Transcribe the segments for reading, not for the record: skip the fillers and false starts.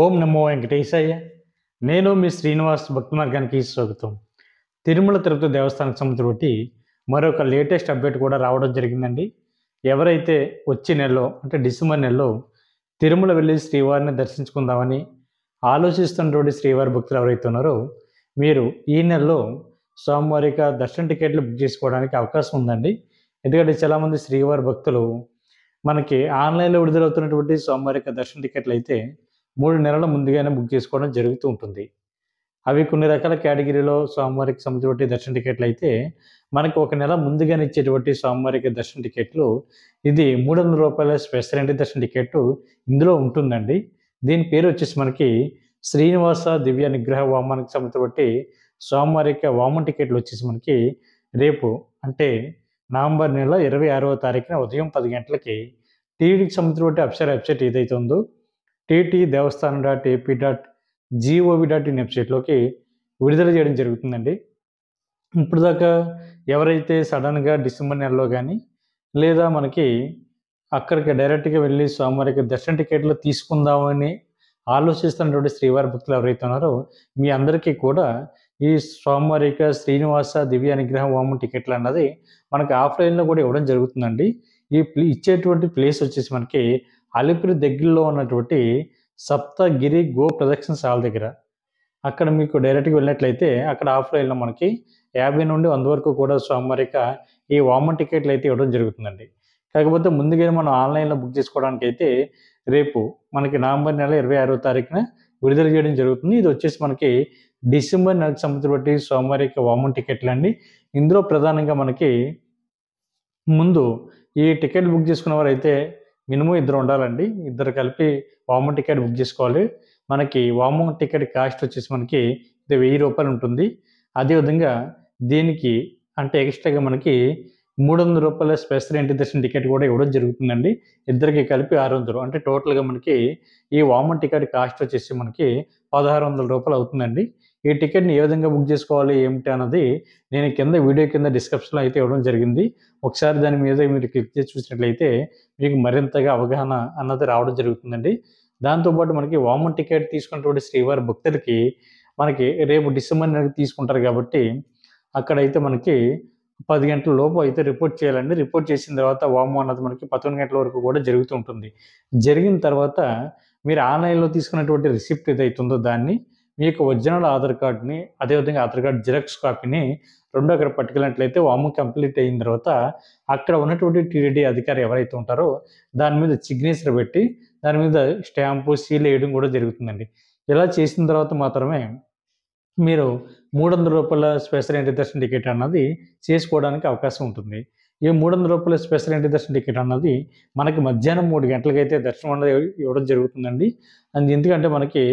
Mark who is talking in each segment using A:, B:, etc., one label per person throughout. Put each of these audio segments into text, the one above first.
A: ఓం నమో వెంకటేశయ్య. నేను మీ శ్రీనివాస్ భక్తి మార్గానికి స్వాగతం. తిరుమల తిరుపతి దేవస్థానం సంబంధించి బట్టి మరొక లేటెస్ట్ అప్డేట్ కూడా రావడం జరిగిందండి. ఎవరైతే వచ్చే నెలలో అంటే డిసెంబర్ నెలలో తిరుమల వెళ్ళి శ్రీవారిని దర్శించుకుందామని ఆలోచిస్తున్నటువంటి శ్రీవారి భక్తులు ఎవరైతే ఉన్నారో మీరు ఈ నెలలో స్వామివారిక దర్శన టికెట్లు బుక్ చేసుకోవడానికి అవకాశం ఉందండి. ఎందుకంటే చాలామంది శ్రీవారి భక్తులు మనకి ఆన్లైన్లో విడుదలవుతున్నటువంటి స్వామివారిక దర్శన టికెట్లు అయితే 3 నెలల ముందుగానే బుక్ చేసుకోవడం జరుగుతూ ఉంటుంది. అవి కొన్ని రకాల కేటగిరీలో స్వామివారికి సంబంధించిన దర్శన టికెట్లు అయితే మనకి 1 నెల ముందుగానే ఇచ్చేటువంటి స్వామివారికి దర్శన టికెట్లు ఇది రూ. 300 స్పెషల్ ఎంట్రీ దర్శన టికెట్ ఇందులో ఉంటుందండి. దీని పేరు వచ్చేసి మనకి శ్రీనివాస దివ్య నిగ్రహ వామానికి సంబంధించిన స్వామివారిక వామన్ టికెట్లు వచ్చేసి మనకి రేపు అంటే నవంబర్ నెల 26వ తారీఖున ఉదయం 10 గంటలకి టీటీడీకి సంబంధించిన అఫీషియల్ వెబ్సైట్ ఏదైతే ఉందో టీటీ దేవస్థానం.ap.gov.in వెబ్సైట్లోకి విడుదల చేయడం జరుగుతుందండి. ఇప్పుడు దాకా ఎవరైతే సడన్గా డిసెంబర్ నెలలో కానీ లేదా మనకి అక్కడికి డైరెక్ట్గా వెళ్ళి స్వామివారికి దర్శన టికెట్లు తీసుకుందామని ఆలోచిస్తున్నటువంటి శ్రీవారి భక్తులు ఎవరైతే ఉన్నారో మీ అందరికీ కూడా ఈ స్వామివారిక శ్రీనివాస దివ్య అనుగ్రహ వామన్ టికెట్లు అన్నది మనకి ఆఫ్లైన్లో కూడా ఇవ్వడం జరుగుతుందండి. ఇచ్చేటువంటి ప్లేస్ వచ్చేసి మనకి అలిపిరి దగ్గరలో ఉన్నటువంటి సప్తగిరి గో ప్రదక్షిణ శాల దగ్గర. అక్కడ మీకు డైరెక్ట్గా వెళ్ళినట్లయితే అక్కడ ఆఫ్లైన్లో మనకి 50 నుండి 100 వరకు కూడా స్వామివారిక ఈ వామన్ టికెట్లు అయితే ఇవ్వడం జరుగుతుందండి. కాకపోతే ముందుగానే మనం ఆన్లైన్లో బుక్ చేసుకోవడానికి అయితే రేపు మనకి నవంబర్ నెల 26వ తారీఖున విడుదల చేయడం జరుగుతుంది. ఇది వచ్చేసి మనకి డిసెంబర్ నెలకు సంబంధించిన స్వామివారిక వామన్ టికెట్లు అండి. ఇందులో ప్రధానంగా మనకి ముందు ఈ టికెట్ బుక్ చేసుకున్న వారైతే మినిమం 2 ఉండాలండి. 2 కలిపి వామన్ టికెట్ బుక్ చేసుకోవాలి. మనకి వామన్ టికెట్ కాస్ట్ వచ్చేసి మనకి ఇది రూ. 1000 ఉంటుంది. అదేవిధంగా దీనికి అంటే ఎక్స్ట్రాగా మనకి రూ. 300 స్పెషల్ ఎంట్రీ దర్శన టికెట్ కూడా ఇవ్వడం జరుగుతుందండి. ఇద్దరికి కలిపి 600 అంటే టోటల్గా మనకి ఈ వామన్ టికెట్ కాస్ట్ వచ్చేసి మనకి రూ. 1600 అవుతుందండి. ఈ టికెట్ని ఏ విధంగా బుక్ చేసుకోవాలి ఏమిటి అన్నది నేను కింద వీడియో కింద డిస్క్రిప్షన్లో అయితే ఇవ్వడం జరిగింది. ఒకసారి దాని మీద మీరు క్లిక్ చేసి చూసినట్లయితే మీకు మరింతగా అవగాహన అన్నది రావడం జరుగుతుందండి. దాంతోపాటు మనకి వామన్ టికెట్ తీసుకున్నటువంటి శ్రీవారి భక్తులకి మనకి రేపు డిసెంబర్ నెలకు తీసుకుంటారు కాబట్టి అక్కడైతే మనకి 10 గంటల లోపు అయితే రిపోర్ట్ చేయాలండి. రిపోర్ట్ చేసిన తర్వాత వామం అన్నది మనకి 11 గంటల వరకు కూడా జరుగుతూ ఉంటుంది. జరిగిన తర్వాత మీరు ఆన్లైన్లో తీసుకున్నటువంటి రిసిప్ట్ ఏదైతే ఉందో దాన్ని మీకు ఒరిజినల్ ఆధార్ కార్డ్ని అదేవిధంగా ఆధార్ కార్డ్ జిరాక్స్ కాపీని రెండో అక్కడ పట్టుకెళ్ళినట్లయితే వామం కంప్లీట్ అయిన తర్వాత అక్కడ ఉన్నటువంటి టీటీడీ అధికారి ఎవరైతే ఉంటారో దాని మీద సిగ్నేచర్ పెట్టి దాని మీద స్టాంపు సీల్ వేయడం కూడా జరుగుతుందండి. ఇలా చేసిన తర్వాత మాత్రమే మీరు రూ. 300 స్పెషల్ ఎంట్రీ దర్శన టికెట్ అన్నది చేసుకోవడానికి అవకాశం ఉంటుంది. ఈ రూ. 300 స్పెషల్ ఎంట్రీ దర్శన టికెట్ అన్నది మనకి మధ్యాహ్నం 3 గంటలకైతే దర్శనం అన్నది ఇవ్వడం జరుగుతుందండి. అది ఎందుకంటే మనకి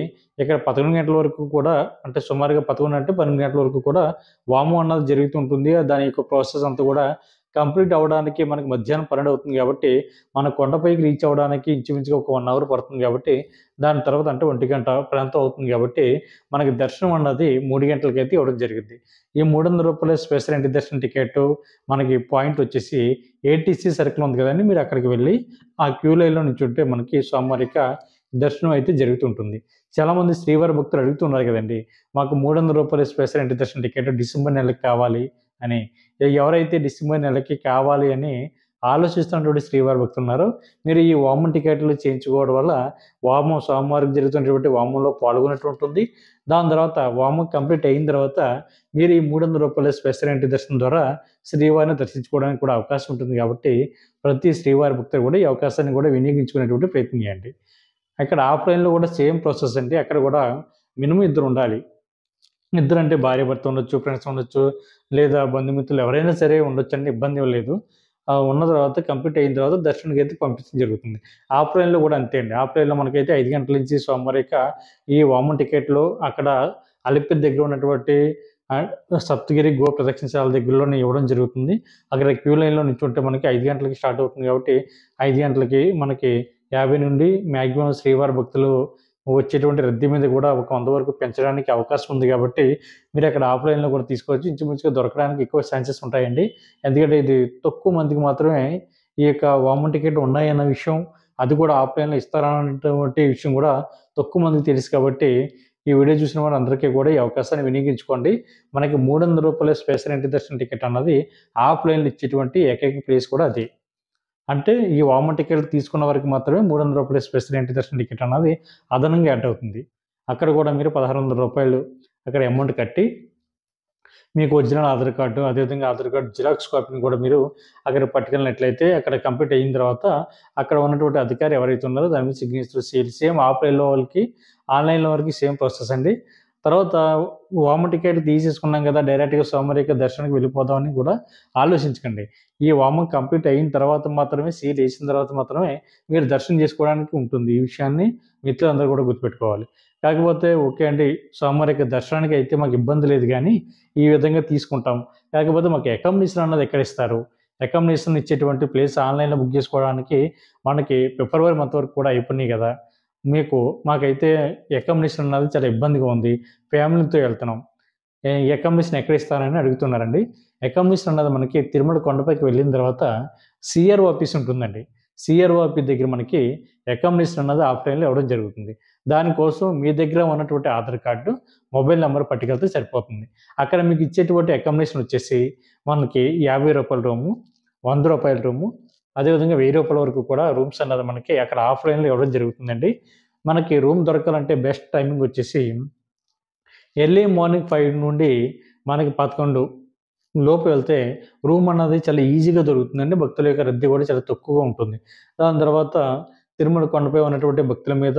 A: ఇక్కడ 11 గంటల వరకు కూడా అంటే సుమారుగా 11 అంటే 12 గంటల వరకు కూడా వామం అన్నది జరుగుతుంటుంది. దాని యొక్క ప్రాసెస్ అంతా కూడా కంప్లీట్ అవ్వడానికి మనకి మధ్యాహ్నం 12 అవుతుంది కాబట్టి మన కొండపైకి రీచ్ అవ్వడానికి ఇంచుమించుగా ఒక 1 అవర్ పడుతుంది కాబట్టి దాని తర్వాత అంటే 1 గంట ప్రాంతం అవుతుంది కాబట్టి మనకి దర్శనం అన్నది 3 గంటలకైతే ఇవ్వడం జరిగింది. ఈ రూ. 300 స్పెషల్ ఎంట్రీ దర్శన టికెట్ మనకి పాయింట్ వచ్చేసి ఏటీసీ సర్కిల్ ఉంది కదండి, మీరు అక్కడికి వెళ్ళి ఆ క్యూ లైన్లో నుంచుంటే మనకి స్వామివారిక దర్శనం అయితే జరుగుతుంటుంది. చాలామంది శ్రీవారి భక్తులు అడుగుతున్నారు కదండి, మాకు రూ. 300 స్పెషల్ ఎంట్రీ దర్శన టికెట్ డిసెంబర్ నెలకి కావాలి అని. ఎవరైతే డిసెంబర్ నెలకి కావాలి అని ఆలోచిస్తున్నటువంటి శ్రీవారి భక్తులు ఉన్నారో మీరు ఈ వామన్ టికెట్లు చేయించుకోవడం వల్ల వామం స్వామివారికి జరుగుతున్నటువంటి వామంలో పాల్గొన్నట్టు ఉంటుంది. దాని తర్వాత వామం కంప్లీట్ అయిన తర్వాత మీరు ఈ రూ. 300 స్పెషల్ ఎంట్రీ దర్శనం ద్వారా శ్రీవారిని దర్శించుకోవడానికి కూడా అవకాశం ఉంటుంది. కాబట్టి ప్రతి శ్రీవారి భక్తులు కూడా ఈ అవకాశాన్ని కూడా వినియోగించుకునేటువంటి ప్రయత్నం చేయండి. అక్కడ ఆఫ్లైన్లో కూడా సేమ్ ప్రాసెస్ అండి. అక్కడ కూడా మినిమం 2 ఉండాలి. 2 అంటే భార్య భర్త ఉండొచ్చు, ఫ్రెండ్స్ ఉండొచ్చు, లేదా బంధుమిత్రులు ఎవరైనా సరే ఉండొచ్చు అండి, ఇబ్బంది ఏం లేదు. ఉన్న తర్వాత కంప్లీట్ అయిన తర్వాత దర్శనానికి అయితే పంపించడం జరుగుతుంది. ఆఫ్లైన్లో కూడా అంతే అండి. ఆఫ్లైన్లో మనకైతే 5 గంటల నుంచి స్వామివారిక ఈ వామన్ టికెట్లు అక్కడ అలిపిరి దగ్గర ఉన్నటువంటి సప్తగిరి గో ప్రదక్షిణశాల దగ్గరలోనే ఇవ్వడం జరుగుతుంది. అక్కడ క్యూ లైన్లో నిల్చుంటే మనకి 5 గంటలకి స్టార్ట్ అవుతుంది కాబట్టి 5 గంటలకి మనకి 50 నుండి మ్యాక్సిమం శ్రీవారి భక్తులు వచ్చేటువంటి రద్దీ మీద కూడా ఒక 100 వరకు పెంచడానికి అవకాశం ఉంది కాబట్టి మీరు అక్కడ ఆఫ్లైన్లో కూడా తీసుకోవచ్చు. ఇంచుమించుగా దొరకడానికి ఎక్కువ ఛాన్సెస్ ఉంటాయండి. ఎందుకంటే ఇది తక్కువ మందికి మాత్రమే ఈ యొక్క వామన్ టికెట్ ఉన్నాయన్న విషయం అది కూడా ఆఫ్లైన్‌లో ఇస్తారన్నటువంటి విషయం కూడా తక్కువ మందికి తెలుసు కాబట్టి, ఈ వీడియో చూసిన వారందరికీ కూడా ఈ అవకాశాన్ని వినియోగించుకోండి. మనకి రూ. 300 స్పెషల్ ఇంటి దర్శనం టికెట్ అన్నది ఆఫ్లైన్‌లో ఇచ్చేటువంటి ఏకైక ప్లేస్ కూడా అదే. అంటే ఈ వామన్ టికెట్ తీసుకున్న వారికి మాత్రమే రూ. 300 స్పెషల్ ఇంటి దర్శనం టికెట్ అన్నది అదనంగా యాడ్ అవుతుంది. అక్కడ కూడా మీరు రూ. 1600 అక్కడ అమౌంట్ కట్టి మీకు ఒరిజినల్ ఆధార్ కార్డు, అదేవిధంగా ఆధార్ కార్డు జిరాక్స్ కాపీని కూడా మీరు అక్కడ పట్టుకెళ్ళినట్లయితే అక్కడ కంప్లీట్ అయిన తర్వాత అక్కడ ఉన్నటువంటి అధికారి ఎవరైతే ఉన్నారో దాని మీద సిగ్నేచర్ సీల్ సేమ్ ఆఫ్లైన్‌లో వాళ్ళకి, ఆన్‌లైన్‌లో వరకు సేమ్ ప్రాసెస్ అండి. తర్వాత వామన్ టికెట్ తీసేసుకున్నాం కదా! డైరెక్ట్‌గా సోమవారిక దర్శనానికి వెళ్ళిపోదామని కూడా ఆలోచించకండి. ఈ వామన్ కంప్లీట్ అయిన తర్వాత మాత్రమే సీల్ ఏసిన తర్వాత మాత్రమే మీరు దర్శనం చేసుకోవడానికి ఉంటుంది. ఈ విషయాన్ని మిత్రులందరూ కూడా గుర్తుపెట్టుకోవాలి. కాకపోతే ఓకే అండి. సోమవారిక దర్శనానికి అయితే మాకు ఇబ్బంది లేదు గానీ, ఈ విధంగా తీసుకుంటాం. కాకపోతే మాకు అకామిడేషన్ అన్నది ఎక్కడిస్తారు? అకామిడేషన్ ఇచ్చేటువంటి ప్లేస్ ఆన్‌లైన్‌లో బుక్ చేసుకోవడానికి మనకి ఫిబ్రవరి మంత్ వరకు కూడా అయిపోయినాయి గదా! మాకైతే అకామిడేషన్ అన్నది చాలా ఇబ్బందిగా ఉంది. ఫ్యామిలీతో వెళ్తున్నాం. అకామిడేషన్ ఎక్కడ ఇస్తారని అడుగుతున్నారండి. అకామిడేషన్ అన్నది మనకి తిరుమల కొండపైకి వెళ్ళిన తర్వాత సీఆర్ఓ ఆఫీస్ ఉంటుందండి. సీఆర్ఓ ఆఫీస్ దగ్గర మనకి అకామిడేషన్ అన్నది ఆఫ్లైన్‌లో ఇవ్వడం జరుగుతుంది. దానికోసం మీ దగ్గర ఉన్నటువంటి ఆధార్ కార్డు, మొబైల్ నంబర్ పట్టుకెళ్తే సరిపోతుంది. అక్కడ మీకు ఇచ్చేటువంటి అకామిడేషన్ వచ్చేసి మనకి రూ. 50 రూము, రూ. 100 రూము, అదేవిధంగా రూ. 1000 వరకు కూడా రూమ్స్ అన్నది మనకి అక్కడ ఆఫ్లైన్‌లో ఇవ్వడం జరుగుతుందండి. మనకి రూమ్ దొరకాలంటే బెస్ట్ టైమింగ్ వచ్చేసి ఎర్లీ మార్నింగ్ 5 నుండి మనకి 11 లోపు వెళ్తే రూమ్ అన్నది చాలా ఈజీగా దొరుకుతుందండి. భక్తుల యొక్క రద్దీ కూడా చాలా తక్కువగా ఉంటుంది. దాని తర్వాత తిరుమల కొండపై ఉన్నటువంటి భక్తుల మీద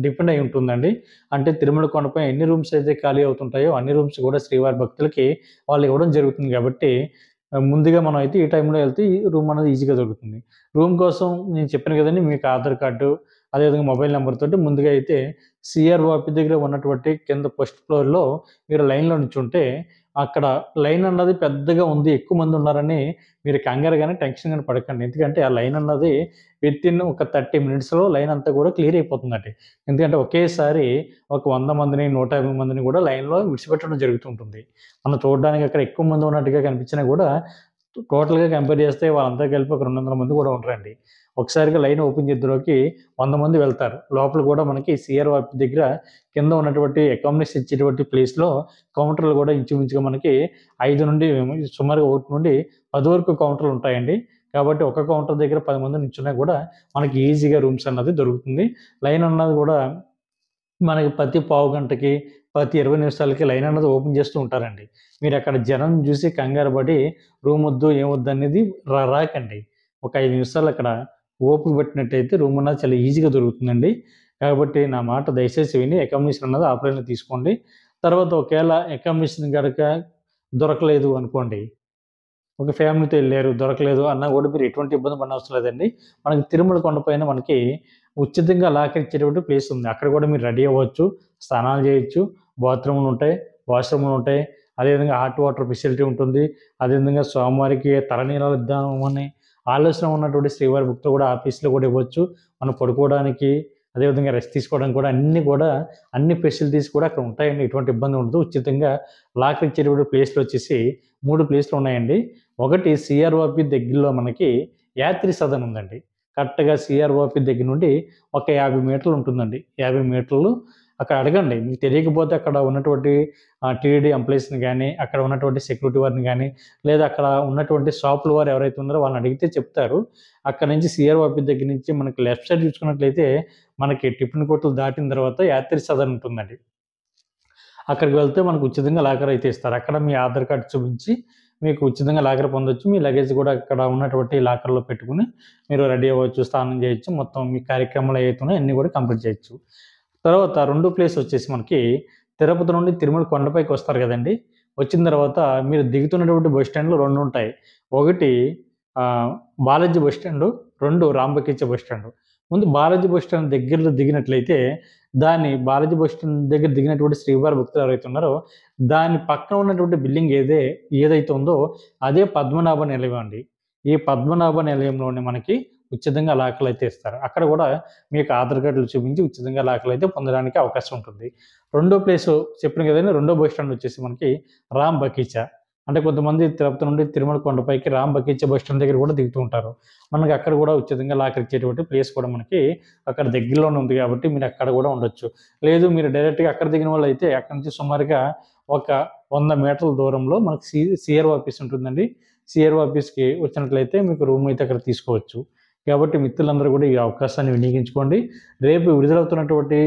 A: డిపెండ్ అయి ఉంటుందండి. అంటే తిరుమల కొండపై ఎన్ని రూమ్స్ అయితే ఖాళీ అవుతుంటాయో అన్ని రూమ్స్ కూడా శ్రీవారి భక్తులకి వాళ్ళు ఇవ్వడం జరుగుతుంది కాబట్టి ముందుగా మనం అయితే ఈ టైంలో వెళ్తే ఈ రూమ్ అనేది ఈజీగా దొరుకుతుంది. రూమ్ కోసం నేను చెప్పాను కదండీ! మీకు ఆధార్ కార్డు, అదేవిధంగా మొబైల్ నంబర్ తోటి ముందుగా అయితే సీఆర్ఓ ఆఫీస్ దగ్గర ఉన్నటువంటి కింద ఫస్ట్ ఫ్లోర్‌లో మీరు లైన్‌లో నిల్చుంటే అక్కడ లైన్ అన్నది పెద్దగా ఉంది. ఎక్కువ మంది ఉన్నారని మీరు కంగారు గాని, టెన్షన్ గాని పడకండి. ఎందుకంటే ఆ లైన్ అన్నది వితిన్ ఒక 30 మినిట్స్‌లో లైన్ అంతా కూడా క్లియర్ అయిపోతుందండి. ఎందుకంటే ఒకేసారి ఒక 100 మందిని, 150 మందిని కూడా లైన్‌లో విడిచిపెట్టడం జరుగుతూ ఉంటుంది. మనం చూడడానికి అక్కడ ఎక్కువ మంది ఉన్నట్టుగా కనిపించినా కూడా టోటల్‌గా కంపేర్ చేస్తే వాళ్ళంతా కలిపి ఒక 200 మంది కూడా ఉండరండి. ఒకసారిగా లైన్ ఓపెన్ చేద్దులోకి 100 మంది వెళ్తారు. లోపల కూడా మనకి సీఆర్ఓ ఆఫీస్ దగ్గర కింద ఉన్నటువంటి అకామిడేషన్ ఇచ్చేటువంటి ప్లేస్‌లో కౌంటర్‌లు కూడా ఇంచుమించుగా మనకి 5 నుండి సుమారుగా 1 నుండి 10 వరకు కౌంటర్‌లు ఉంటాయండి. కాబట్టి ఒక కౌంటర్ దగ్గర 10 మంది నిల్చున్నా కూడా మనకి ఈజీగా రూమ్స్ అన్నది దొరుకుతుంది. లైన్ అన్నది కూడా మనకి ప్రతి పావు గంటకి, ప్రతి 20 నిమిషాలకి లైన్ అన్నది ఓపెన్ చేస్తూ ఉంటారండి. మీరక్కడ జనం చూసి కంగారు పడి రూమొద్దు, ఏమొద్దు అనేది రాకండి. ఒక 5 నిమిషాలు అక్కడ ఓపిక పట్టినట్టయితే రూమ్ అన్నది చాలా ఈజీగా దొరుకుతుందండి. కాబట్టి నా మాట దయచేసి విని అకామిడేషన్ అన్నది ఆఫ్లైన్‌లో తీసుకోండి. తర్వాత ఒకవేళ అకామిడేషన్ గనక దొరకలేదు అనుకోండి, ఒక ఫ్యామిలీతో ఎళ్లారు దొరకలేదు అన్నా కూడా మీరు ఎటువంటి ఇబ్బంది పడనవసరం లేదండి. మనకి తిరుమల కొండపైన మనకి ఉచితంగా లాకర్ ఇచ్చేటువంటి ప్లేస్ ఉంది. అక్కడ కూడా మీరు రెడీ అవ్వచ్చు, స్నానాలు చేయొచ్చు, బాత్రూమ్‌లుంటాయి, వాష్‌రూమ్‌లుంటాయి. అదేవిధంగా హాట్ వాటర్ ఫెసిలిటీ ఉంటుంది. అదేవిధంగా స్వామివారికి తలనీలాలు ఇద్దామని ఆలోచన ఉన్నటువంటి శ్రీవారి భక్తులు కూడా ఆ ప్లేస్‌లో కూడా ఇవ్వచ్చు. మనం పడుకోవడానికి, అదేవిధంగా రెస్ట్ తీసుకోవడానికి కూడా అన్ని ఫెసిలిటీస్ కూడా అక్కడ ఉంటాయండి. ఎటువంటి ఇబ్బంది ఉండదు. ఉచితంగా లాకర్ ఇచ్చేటువంటి ప్లేస్‌లొచ్చేసి 3 ప్లేస్‌లు ఉన్నాయండి. ఒకటి సీఆర్ఓ ఆఫీస్ దగ్గరలో మనకి యాత్రి సదన్ ఉందండి. కరెక్ట్‌గా సీఆర్ఓ ఆఫీస్ దగ్గర నుండి ఒక 50 మీటర్లు ఉంటుందండి. 50 మీటర్లు అక్కడ అడగండి. మీకు తెలియకపోతే అక్కడ ఉన్నటువంటి టీటీడీ ఎంప్లాయీస్‌ని గాని, అక్కడ ఉన్నటువంటి సెక్యూరిటీ వారిని గాని, లేదా అక్కడ ఉన్నటువంటి షాపుల వారు ఎవరైతే ఉన్నారో వాళ్ళని అడిగితే చెప్తారు. అక్కడి నుంచి సీఆర్ఓ ఆఫీస్ దగ్గర నుంచి మనకి లెఫ్ట్ సైడ్ చూసుకున్నట్లయితే మనకి టిఫిన్ కొట్లు దాటిన తర్వాత యాత్రి సదన్ ఉంటుందండి. అక్కడికి వెళ్తే మనకు ఉచితంగా లాకర్ అయితే ఇస్తారు. అక్కడ మీ ఆధార్ కార్డ్ చూపించి మీకు ఉచితంగా లాకర్ పొందొచ్చు. మీ లగేజ్ కూడా అక్కడ ఉన్నటువంటి లాకర్‌లో పెట్టుకొని మీరు రెడీ అవ్వచ్చు, స్నానం చేయొచ్చు. మొత్తం మీ కార్యక్రమాలు ఏవైతే ఉన్నాయో అన్నీ కూడా కంప్లీట్ చేయొచ్చు. తర్వాత రెండో ప్లేస్ వచ్చేసి మనకి తిరుపతి నుండి తిరుమల కొండపైకి వస్తారు కదండీ! వచ్చిన తర్వాత మీరు దిగుతున్నటువంటి బస్ స్టాండ్‌లు 2 ఉంటాయి. ఒకటి బాలాజీ బస్ స్టాండు, 2 రాంబకీచ బస్ స్టాండు. ముందు బాలాజీ బస్ స్టాండ్ దగ్గరలో దిగినట్లయితే దాన్ని బాలాజీ బస్ స్టాండ్ దగ్గర దిగినటువంటి శ్రీవారి భక్తులు ఎవరైతే ఉన్నారో దాని పక్కన ఉన్నటువంటి బిల్డింగ్ ఏదైతే ఉందో అదే పద్మనాభ నిలయం అండి. ఈ పద్మనాభ నిలయంలోనే మనకి ఉచితంగా లాకర్‌లు అయితే ఇస్తారు. అక్కడ కూడా మీకు ఆధార్ కార్డులు చూపించి ఉచితంగా లాకర్‌లు అయితే పొందడానికి అవకాశం ఉంటుంది. రెండో ప్లేసు చెప్పాను కదండీ! రెండో బస్ స్టాండ్ వచ్చేసి మనకి రామ్ బకీచా. అంటే కొంతమంది తిరుపతి నుండి తిరుమల కొండపైకి రాంబకీచ బస్ స్టాండ్ దగ్గర కూడా దిగుతూ ఉంటారు. మనకి అక్కడ కూడా ఉచితంగా లాకర్ ఇచ్చేటువంటి ప్లేస్ కూడా మనకి అక్కడ దగ్గరలోనే ఉంది కాబట్టి మీరు అక్కడ కూడా ఉండొచ్చు. లేదు మీరు డైరెక్ట్‌గా అక్కడ దిగిన వాళ్ళైతే అక్కడి నుంచి సుమారుగా ఒక 100 మీటర్ల దూరంలో మనకి సీఆర్ఓ ఆఫీస్ ఉంటుందండి. సీఆర్ఓ ఆఫీస్‌కి వచ్చినట్లయితే మీకు రూమ్ అయితే అక్కడ తీసుకోవచ్చు. కాబట్టి మిత్రులందరూ కూడా ఈ అవకాశాన్ని వినియోగించుకోండి. రేపు విడుదలవుతున్నటువంటి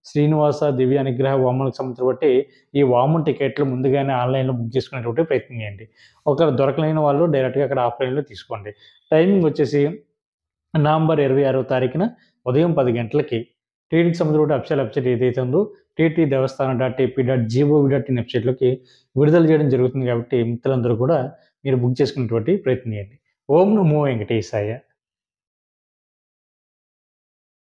A: శ్రీనివాస దివ్య అనుగ్రహ వామనకు సంబంధించినటువంటి ఈ వామన్ టికెట్లు ముందుగానే ఆన్‌లైన్‌లో బుక్ చేసుకునేటువంటి ప్రయత్నం చేయండి. ఒకవేళ దొరకలేని వాళ్ళు డైరెక్ట్‌గా అక్కడ ఆఫ్‌లైన్‌లో తీసుకోండి. టైమింగ్ వచ్చేసి నవంబర్ 26వ తారీఖున ఉదయం 10 గంటలకి టీటీడీకి సంబంధించిన అఫీషియల్ వెబ్‌సైట్ ఏదైతే ఉందో టీటీడీ దేవస్థానం .ఏపీ.జీఓవీ.ఇన్ వెబ్‌సైట్‌లోకి విడుదల చేయడం జరుగుతుంది కాబట్టి మిత్రులందరూ కూడా మీరు బుక్ చేసుకునేటువంటి ప్రయత్నం చేయండి. ఓం నమో వెంకటేశాయ.